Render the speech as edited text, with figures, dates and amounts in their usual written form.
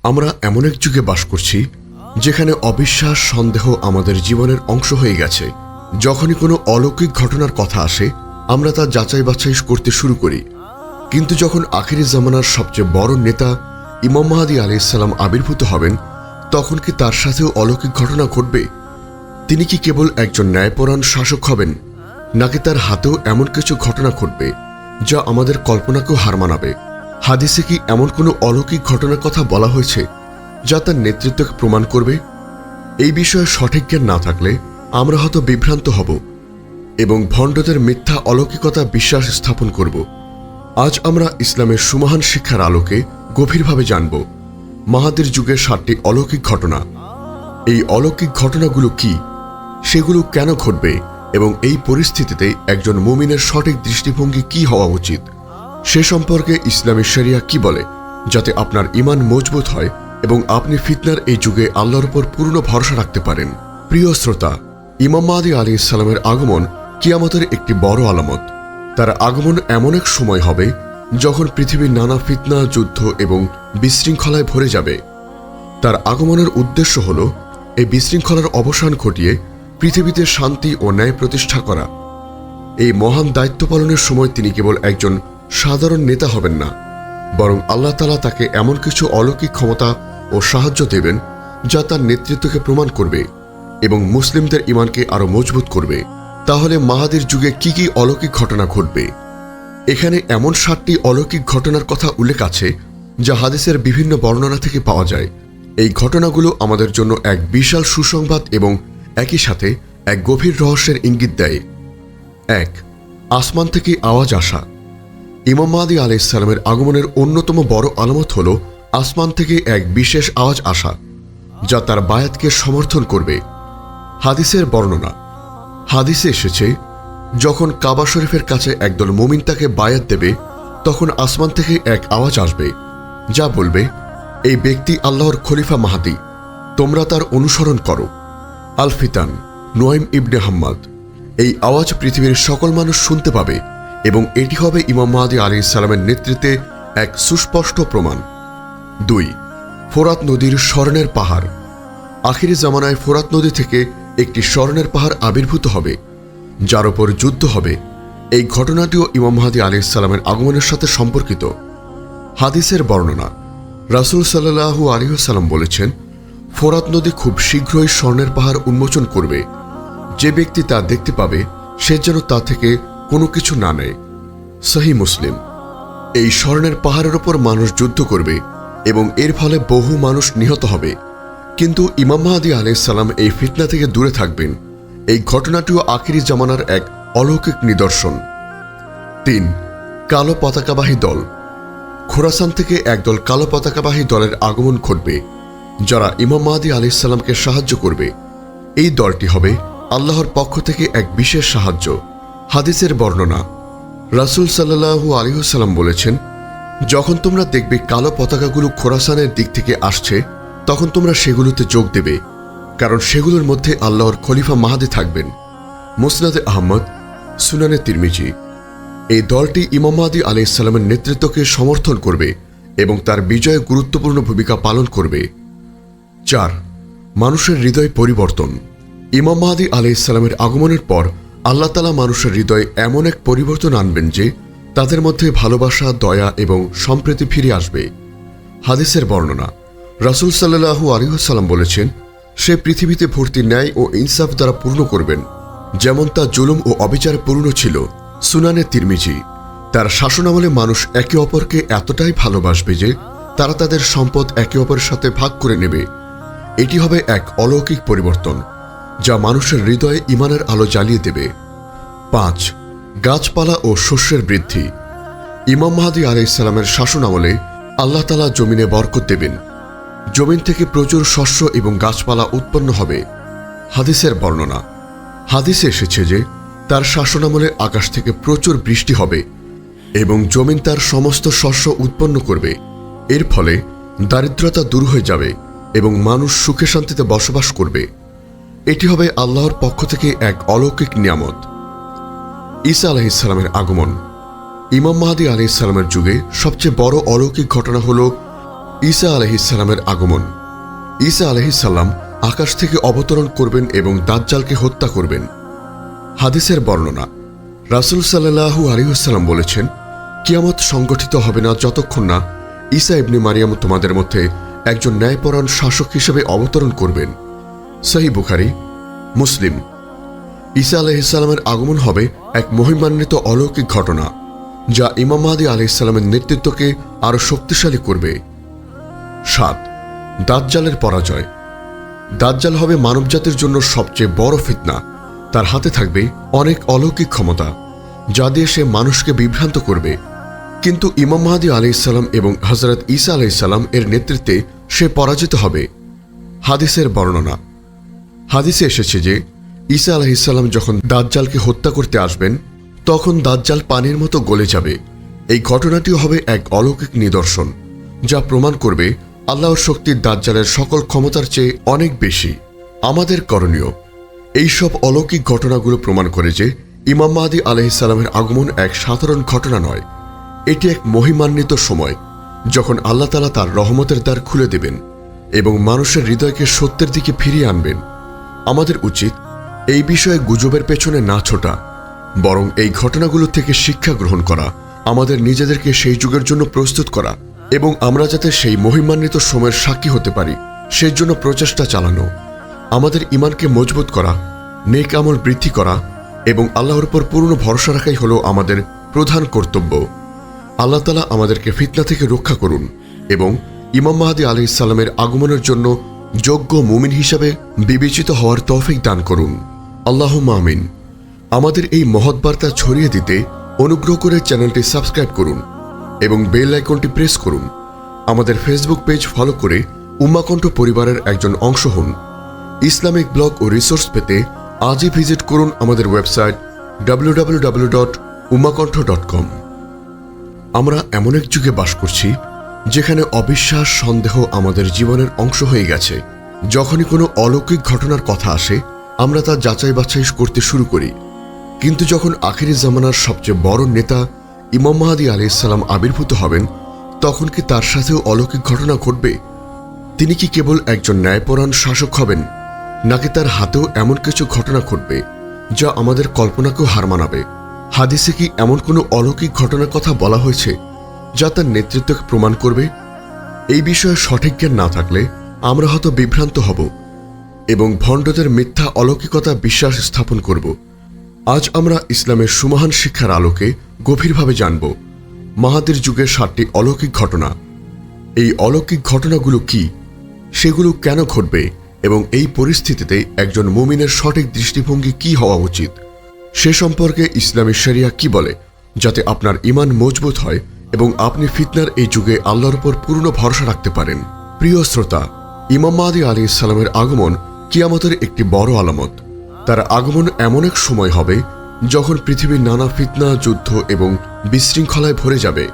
আমরা এমন এক যুগে বাস করছি যেখানে অবিশ্বাস সন্দেহ আমাদের জীবনের অংশ হয়ে গেছে। যখনই কোনো অলৌকিক ঘটনার কথা আসে আমরা তা যাচাই বাছাই করতে শুরু করি। কিন্তু যখন আখিরি জামানার সবচেয়ে বড় নেতা ইমাম মাহদী আলাইহিস সালাম আবির্ভূত হবেন, তখন কি তার সাথেও অলৌকিক ঘটনা ঘটবে? তিনি কি কেবল একজন ন্যায়পরায়ণ শাসক হবেন, নাকি তার হাতেও এমন কিছু ঘটনা ঘটবে যা আমাদের কল্পনাকেও হার মানাবে? হাদিসে কি এমন কোনো অলৌকিক ঘটনার কথা বলা হয়েছে যা তার নেতৃত্বকে প্রমাণ করবে? এই বিষয়ে সঠিক জ্ঞান না থাকলে আমরা হয়তো বিভ্রান্ত হব এবং ভণ্ডদের মিথ্যা অলৌকিকতা বিশ্বাস স্থাপন করব। আজ আমরা ইসলামের সুমহান শিক্ষার আলোকে গভীরভাবে জানব মাহাদির যুগের 7টি অলৌকিক ঘটনা। এই অলৌকিক ঘটনাগুলো কি, সেগুলো কেন ঘটবে এবং এই পরিস্থিতিতে একজন মুমিনের সঠিক দৃষ্টিভঙ্গি কি হওয়া উচিত সে সম্পর্কে ইসলামী শরিয়া কি বলে, যাতে আপনার ঈমান মজবুত হয় এবং আপনি ফিতনার এই যুগে আল্লাহর উপর পূর্ণ ভরসা রাখতে পারেন। প্রিয় শ্রোতা, ইমাম মাহদী আলাইহিস সালামের আগমন কিয়ামতের একটি বড় আলামত। তার আগমন এমন এক সময় হবে যখন পৃথিবীর নানা ফিতনা, যুদ্ধ এবং বিশৃঙ্খলায় ভরে যাবে। তার আগমনের উদ্দেশ্য হল এই বিশৃঙ্খলার অবসান ঘটিয়ে পৃথিবীতে শান্তি ও ন্যায় প্রতিষ্ঠা করা। এই মহান দায়িত্ব পালনের সময় তিনি কেবল একজন সাধারণ নেতা হবেন না, বরং আল্লাহ তাআলা তাকে এমন কিছু অলৌকিক ক্ষমতা ও সাহায্য দেবেন যা তার নেতৃত্বকে প্রমাণ করবে এবং মুসলিমদের ঈমানকে আরো মজবুত করবে। তাহলে মাহাদির যুগে কি কি অলৌকিক ঘটনা ঘটবে? এখানে এমন 7টি অলৌকিক ঘটনার কথা উল্লেখ আছে যা হাদিসের বিভিন্ন বর্ণনা থেকে পাওয়া যায়। এই ঘটনাগুলো আমাদের জন্য এক বিশাল সুসংবাদ এবং একই সাথে এক গভীর রহস্যের ইঙ্গিত দেয়। 1. আসমান থেকে আওয়াজ আসা। ইমাম মাহদী আলাইহিস সালামের আগমনের অন্যতম বড় আলামত হল আসমান থেকে এক বিশেষ আওয়াজ আসা যা তার বায়াতকে সমর্থন করবে। হাদিসের বর্ণনা। হাদিসে এসেছে, যখন কাবা শরীফের কাছে একদল মুমিন তাকে বায়াত দেবে, তখন আসমান থেকে এক আওয়াজ আসবে যা বলবে, এই ব্যক্তি আল্লাহর খলিফা মাহদী, তোমরা তার অনুসরণ করো। আল ফিতান, নুয়াইম ইবনে হাম্মাদ। এই আওয়াজ পৃথিবীর সকল মানুষ শুনতে পাবে এবং এটি হবে ইমাম মাহদী আলাইহিস সালামের নেতৃত্বে এক সুস্পষ্ট প্রমাণ। 2. ফোরাত নদীর স্মরণের পাহাড়। আখিরি জামানায় ফোরাত নদী থেকে একটি স্মরণের পাহাড় আবির্ভূত হবে যার উপর যুদ্ধ হবে। এই ঘটনাটিও ইমাম মাহদী আলাইহিস সালামের আগমনের সাথে সম্পর্কিত। হাদিসের বর্ণনা। রাসূল সাল্লাল্লাহু আলাইহি ওয়াসাল্লাম বলেছেন, ফোরাত নদী খুব শীঘ্রই স্বর্ণের পাহাড় উন্মোচন করবে। যে ব্যক্তি তা দেখতে পাবে সে যেন তা থেকে কোনো কিছু না নেয়। সহিহ মুসলিম। এই স্বর্ণের পাহাড়ের ওপর মানুষ যুদ্ধ করবে এবং এর ফলে বহু মানুষ নিহত হবে, কিন্তু ইমাম মাহদী আলাইহিস সালাম এই ফিতনা থেকে দূরে থাকবেন। এই ঘটনাটিও আখিরি জামানার এক অলৌকিক নিদর্শন। 3. কালো পতাকাবাহী দল। খোরাসান থেকে একদল কালো পতাকাবাহী দলের আগমন ঘটবে যারা ইমাম মাহদী আলাইহিস সালামকে সাহায্য করবে। এই দলটি হবে আল্লাহর পক্ষ থেকে এক বিশেষ সাহায্য। হাদিসের বর্ণনা। রাসূল সাল্লাল্লাহু আলাইহি ওয়াসাল্লাম বলেছেন, যখন তোমরা দেখবে কালো পতাকাগুলো খোরাসানের দিক থেকে আসছে, তখন তোমরা সেগুলোতে যোগ দেবে, কারণ সেগুলোর মধ্যে আল্লাহর খলিফা মাহদী থাকবেন। মুসনাদে আহমদ, সুনানে তিরমিজি। এই দলটি ইমাম মাহদী আলাইহিস সালামের নেতৃত্বকে সমর্থন করবে এবং তার বিজয়ে গুরুত্বপূর্ণ ভূমিকা পালন করবে। 4. মানুষের হৃদয় পরিবর্তন। ইমাম মাহদী আলাইহিস সালামের আগমনের পর আল্লাহ তাআলা মানুষের হৃদয়ে এমন এক পরিবর্তন আনবেন যে তাদের মধ্যে ভালোবাসা, দয়া এবং সম্প্রীতি ফিরে আসবে। হাদিসের বর্ণনা। রাসূল সাল্লাল্লাহু আলাইহি ওয়াসাল্লাম বলেছেন, সে পৃথিবীতে ভর্তি ন্যায় ও ইনসাফ দ্বারা পূর্ণ করবেন, যেমন তা জুলুম ও অবিচারে পূর্ণ ছিল। সুনানে তিরমিজি। তার শাসনামলে মানুষ একে অপরকে এতটাই ভালোবাসবে যে তারা তাদের সম্পদ একে অপরের সাথে ভাগ করে নেবে। এটি হবে এক অলৌকিক পরিবর্তন যা মানুষের হৃদয়ে ঈমানের আলো জ্বালিয়ে দেবে। 5. গাছপালা ও শস্যের বৃদ্ধি। ইমাম মাহদী আলাইহিস সালামের শাসনামলে আল্লাহ তাআলা জমিনে বরকত দেবেন। জমিন থেকে প্রচুর শস্য এবং গাছপালা উৎপন্ন হবে। হাদিসের বর্ণনা। হাদিসে এসেছে যে তার শাসনামলে আকাশ থেকে প্রচুর বৃষ্টি হবে এবং জমিন তার সমস্ত শস্য উৎপন্ন করবে। এর ফলে দারিদ্রতা দূর হয়ে যাবে এবং মানুষ সুখে শান্তিতে বসবাস করবে। এটি হবে আল্লাহর পক্ষ থেকে এক অলৌকিক নিয়ামত। ঈসা আলাইহিস সালামের আগমন। ইমাম মাহদী আলাইহিস সালামের যুগে সবচেয়ে বড় অলৌকিক ঘটনা হল ঈসা আলাইহিসসালামের আগমন। ঈসা আলাইহিসসালাম আকাশ থেকে অবতরণ করবেন এবং দাজ্জালকে হত্যা করবেন। হাদিসের বর্ণনা, রাসূল সাল্লাল্লাহু আলাইহি ওয়াসাল্লাম বলেছেন, কিয়ামত সংগঠিত হবে না যতক্ষণ না ঈসা ইবনে মারিয়াম তোমাদের মধ্যে একজন ন্যায়পরায়ণ শাসক হিসেবে অবতরণ করবেন। সহিহ বুখারী, মুসলিম। ঈসা আলাইহিসসালামের আগমন হবে এক মহিমান্বিত অলৌকিক ঘটনা, যা ইমাম মাহদী আলাইহিসসালামের নেতৃত্বকে আরও শক্তিশালী করবে। 7. দাজ্জালের পরাজয়। দাজ্জাল হবে মানবজাতির জন্য সবচেয়ে বড় ফিতনা। তার হাতে থাকবে অনেক অলৌকিক ক্ষমতা, যা দিয়ে সে মানুষকে বিভ্রান্ত করবে। কিন্তু ইমাম মাহদী আলাইহিসসালাম এবং হযরত ঈসা আলাইহিসসালাম এর নেতৃত্বে সে পরাজিত হবে। হাদিসের বর্ণনা, হাদিসে এসেছে যে ঈসা আলাইহিসসালাম যখন দাজ্জালকে হত্যা করতে আসবেন, তখন দাজ্জাল পানির মতো গলে যাবে। এই ঘটনাটিও হবে এক অলৌকিক নিদর্শন, যা প্রমাণ করবে আল্লাহর শক্তি দাজ্জালের সকল ক্ষমতার চেয়ে অনেক বেশি। আমাদের করণীয়, এইসব অলৌকিক ঘটনাগুলো প্রমাণ করে যে ইমাম মাহদী আলাইহিসসালামের আগমন এক সাধারণ ঘটনা নয়। এটি এক মহিমান্বিত সময়, যখন আল্লাহ তাআলা তার রহমতের দ্বার খুলে দেবেন এবং মানুষের হৃদয়কে সত্যের দিকে ফিরিয়ে আনবেন। আমাদের উচিত এই বিষয়ে গুজবের পেছনে না ছোটা, বরং এই ঘটনাগুলো থেকে শিক্ষা গ্রহণ করা, আমাদের নিজেদেরকে সেই যুগের জন্য প্রস্তুত করা এবং আমরা যাতে সেই মহিমান্বিত সময়ের সাক্ষী হতে পারি সেই জন্য প্রচেষ্টা চালানো। আমাদের ঈমানকে মজবুত করা, নেক আমল বৃদ্ধি করা এবং আল্লাহর উপর পূর্ণ ভরসা রাখাই হলো আমাদের প্রধান কর্তব্য। আল্লাহ তাআলা আমাদেরকে ফিতনা থেকে রক্ষা করুন এবং ইমাম মাহদী আলাইহিসসালামের আগমনের জন্য যোগ্য মুমিন হিসাবে বিবেচিত হওয়ার তৌফিক দান করুন। আল্লাহুম্মা আমিন। আমাদের এই মহৎ বার্তা ছড়িয়ে দিতে অনুগ্রহ করে চ্যানেলটি সাবস্ক্রাইব করুন এবং বেল আইকনটি প্রেস করুন। আমাদের ফেসবুক পেজ ফলো করে উম্মাকণ্ঠ পরিবারের একজন অংশ হন। ইসলামিক ব্লগ ও রিসোর্স পেতে আজই ভিজিট করুন আমাদের ওয়েবসাইট www.ummakantha.com। আমরা এমন এক যুগে বাস করছি যেখানে অবিশ্বাস, সন্দেহ আমাদের জীবনের অংশ হয়ে গেছে। যখনই কোনো অলৌকিক ঘটনার কথা আসে, আমরা তা যাচাই বাছাই করতে শুরু করি। কিন্তু যখন আখিরি জামানার সবচেয়ে বড় নেতা ইমাম মাহদী আলাইহিসসালাম আবির্ভূত হবেন, তখন কি তার সাথেও অলৌকিক ঘটনা ঘটবে? তিনি কি কেবল একজন ন্যায়পরায়ণ শাসক হবেন, নাকি তার হাতেও এমন কিছু ঘটনা ঘটবে যা আমাদের কল্পনাকেও হার মানাবে? হাদিসে কি এমন কোনো অলৌকিক ঘটনার কথা বলা হয়েছে যা তার নেতৃত্বকে প্রমাণ করবে? এই বিষয়ে সঠিক জ্ঞান না থাকলে আমরা হয়তো বিভ্রান্ত হব এবং ভণ্ডদের মিথ্যা অলৌকিকতা বিশ্বাস স্থাপন করব। আজ আমরা ইসলামের সুমহান শিক্ষার আলোকে গভীরভাবে জানব মাহাদির যুগের 7টি অলৌকিক ঘটনা। এই অলৌকিক ঘটনাগুলো কি, সেগুলো কেন ঘটবে এবং এই পরিস্থিতিতে একজন মুমিনের সঠিক দৃষ্টিভঙ্গি কি হওয়া উচিত, সে সম্পর্কে ইসলামী শরিয়া কি বলে, যাতে আপনার ঈমান মজবুত হয় এবং আপনি ফিতনার এই যুগে আল্লাহর উপর পূর্ণ ভরসা রাখতে পারেন। প্রিয় শ্রোতা, ইমাম মাহদী আলাইহিসসালামের আগমন কিয়ামতের একটি বড় আলামত। তার আগমন এমন এক সময় হবে যখন পৃথিবীর নানা ফিতনা, যুদ্ধ এবং বিশৃঙ্খলায় ভরে যাবে।